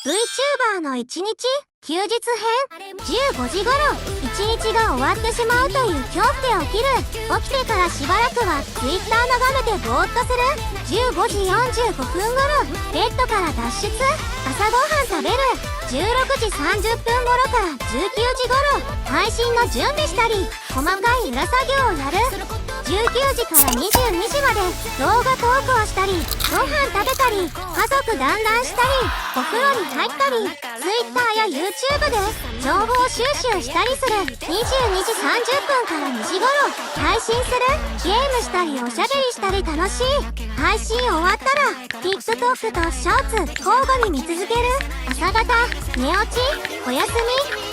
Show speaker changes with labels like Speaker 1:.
Speaker 1: VTuber の1日休日編。15時頃1日が終わってしまうという恐怖で起きる。起きてからしばらくは Twitter 眺めてぼーっとする。15時45分頃ベッドから脱出。朝ごはん食べる。16時30分頃から19時頃配信の準備したり細かい裏作業をやる。19時から22時まで動画投稿したりご飯食べたり家族団らんしたりお風呂に入ったり Twitter や YouTube で情報収集したりする。22時30分から2時頃配信する。ゲームしたりおしゃべりしたり楽しい。配信終わったら TikTok とショーツ交互に見続ける。朝方寝落ちおやすみ